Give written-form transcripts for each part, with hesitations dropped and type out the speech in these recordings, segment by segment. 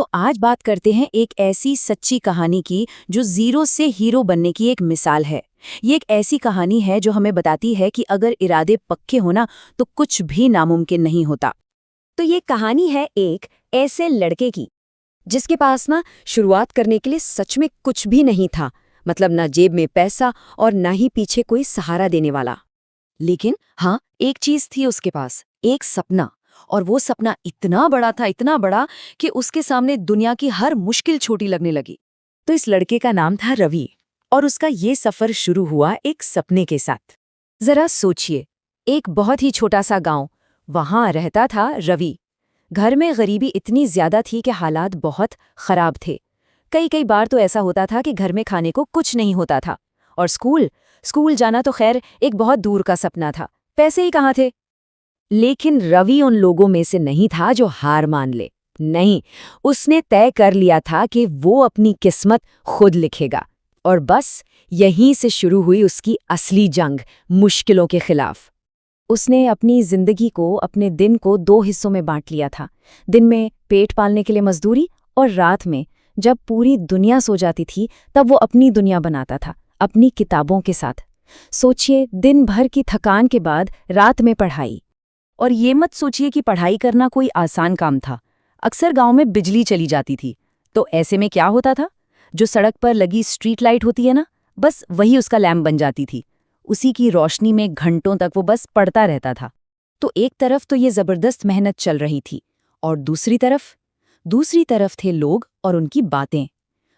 तो आज बात करते हैं एक ऐसी सच्ची कहानी की जो जीरो से हीरो बनने की एक मिसाल है। ये एक ऐसी कहानी है जो हमें बताती है कि अगर इरादे पक्के हो ना तो कुछ भी नामुमकिन नहीं होता। तो ये कहानी है एक ऐसे लड़के की जिसके पास ना शुरुआत करने के लिए सच में कुछ भी नहीं था। मतलब ना जेब में पैसा और ना ही पीछे कोई सहारा देने वाला। लेकिन हाँ, एक चीज थी उसके पास, एक सपना। और वो सपना इतना बड़ा था, इतना बड़ा कि उसके सामने दुनिया की हर मुश्किल छोटी लगने लगी। तो इस लड़के का नाम था रवि और उसका ये सफर शुरू हुआ एक सपने के साथ। जरा सोचिए, एक बहुत ही छोटा सा गांव, वहां रहता था रवि। घर में गरीबी इतनी ज्यादा थी कि हालात बहुत खराब थे। कई बार तो ऐसा होता था कि घर में खाने को कुछ नहीं होता था। और स्कूल जाना तो खैर एक बहुत दूर का सपना था, पैसे ही कहाँ थे। लेकिन रवि उन लोगों में से नहीं था जो हार मान ले। नहीं, उसने तय कर लिया था कि वो अपनी किस्मत खुद लिखेगा। और बस यहीं से शुरू हुई उसकी असली जंग मुश्किलों के खिलाफ। उसने अपनी जिंदगी को, अपने दिन को 2 हिस्सों में बांट लिया था। दिन में पेट पालने के लिए मजदूरी, और रात में जब पूरी दुनिया सो जाती थी तब वो अपनी दुनिया बनाता था, अपनी किताबों के साथ। सोचिए, दिन भर की थकान के बाद रात में पढ़ाई। और ये मत सोचिए कि पढ़ाई करना कोई आसान काम था। अक्सर गांव में बिजली चली जाती थी, तो ऐसे में क्या होता था, जो सड़क पर लगी स्ट्रीट लाइट होती है ना, बस वही उसका लैम्प बन जाती थी। उसी की रोशनी में घंटों तक वो बस पढ़ता रहता था। तो एक तरफ तो ये जबरदस्त मेहनत चल रही थी, और दूसरी तरफ थे लोग और उनकी बातें।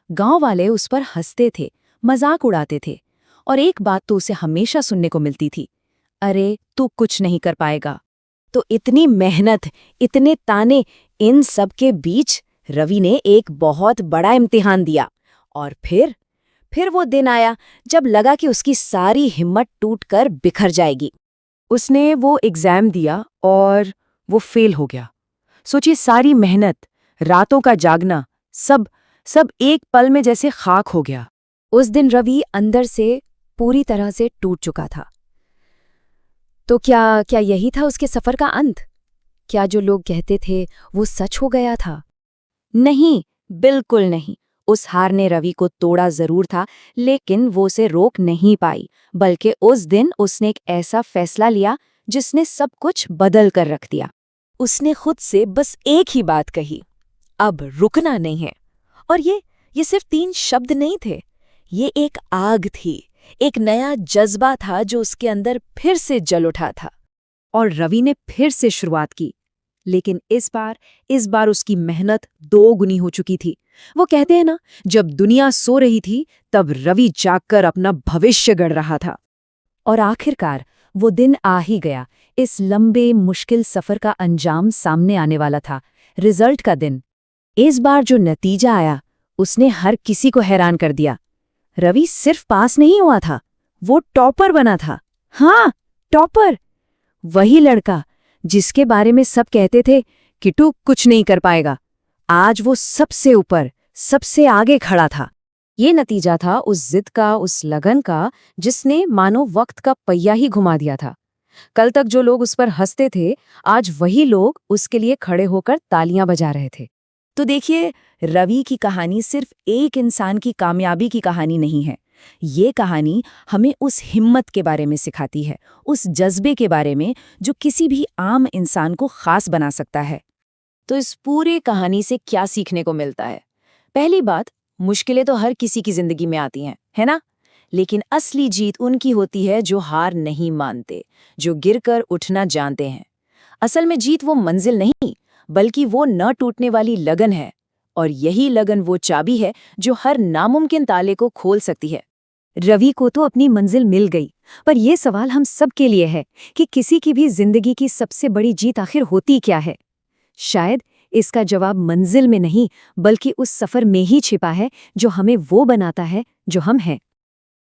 गांव वाले उस पर हंसते थे, मजाक उड़ाते थे, और एक बात तो उसे हमेशा सुनने को मिलती थी, अरे तू कुछ नहीं कर पाएगा। तो इतनी मेहनत, इतने ताने, इन सब के बीच रवि ने एक बहुत बड़ा इम्तिहान दिया। और फिर वो दिन आया जब लगा कि उसकी सारी हिम्मत टूटकर बिखर जाएगी। उसने वो एग्जाम दिया और वो फेल हो गया। सोचिए, सारी मेहनत, रातों का जागना, सब एक पल में जैसे खाक हो गया। उस दिन रवि अंदर से पूरी तरह से टूट चुका था। तो क्या यही था उसके सफर का अंत? क्या जो लोग कहते थे वो सच हो गया था? नहीं, बिल्कुल नहीं। उस हार ने रवि को तोड़ा जरूर था, लेकिन वो उसे रोक नहीं पाई। बल्कि उस दिन उसने एक ऐसा फैसला लिया जिसने सब कुछ बदल कर रख दिया। उसने खुद से बस एक ही बात कही, अब रुकना नहीं है। और ये सिर्फ 3 शब्द नहीं थे, ये एक आग थी, एक नया जज्बा था जो उसके अंदर फिर से जल उठा था। और रवि ने फिर से शुरुआत की, लेकिन इस बार उसकी मेहनत 2 गुनी हो चुकी थी। वो कहते हैं ना, जब दुनिया सो रही थी तब रवि जागकर अपना भविष्य गढ़ रहा था। और आखिरकार वो दिन आ ही गया। इस लंबे मुश्किल सफर का अंजाम सामने आने वाला था, रिजल्ट का दिन। इस बार जो नतीजा आया उसने हर किसी को हैरान कर दिया। रवि सिर्फ पास नहीं हुआ था, वो टॉपर बना था। हाँ, टॉपर। वही लड़का जिसके बारे में सब कहते थे कि तू कुछ नहीं कर पाएगा, आज वो सबसे ऊपर, सबसे आगे खड़ा था। ये नतीजा था उस जिद का, उस लगन का, जिसने मानो वक्त का पहिया ही घुमा दिया था। कल तक जो लोग उस पर हंसते थे, आज वही लोग उसके लिए खड़े होकर तालियां बजा रहे थे। तो देखिए, रवि की कहानी सिर्फ एक इंसान की कामयाबी की कहानी नहीं है। ये कहानी हमें उस हिम्मत के बारे में सिखाती है, उस जज्बे के बारे में जो किसी भी आम इंसान को खास बना सकता है। तो इस पूरे कहानी से क्या सीखने को मिलता है? पहली बात, मुश्किलें तो हर किसी की जिंदगी में आती हैं, है ना? लेकिन असली जीत उनकी होती है जो हार नहीं मानते, जो गिरकर उठना जानते हैं। असल में जीत वो मंजिल नहीं, बल्कि वो न टूटने वाली लगन है। और यही लगन वो चाबी है जो हर नामुमकिन ताले को खोल सकती है। रवि को तो अपनी मंजिल मिल गई, पर यह सवाल हम सब के लिए है कि किसी की भी जिंदगी की सबसे बड़ी जीत आखिर होती क्या है? शायद इसका जवाब मंजिल में नहीं, बल्कि उस सफर में ही छिपा है जो हमें वो बनाता है जो हम हैं।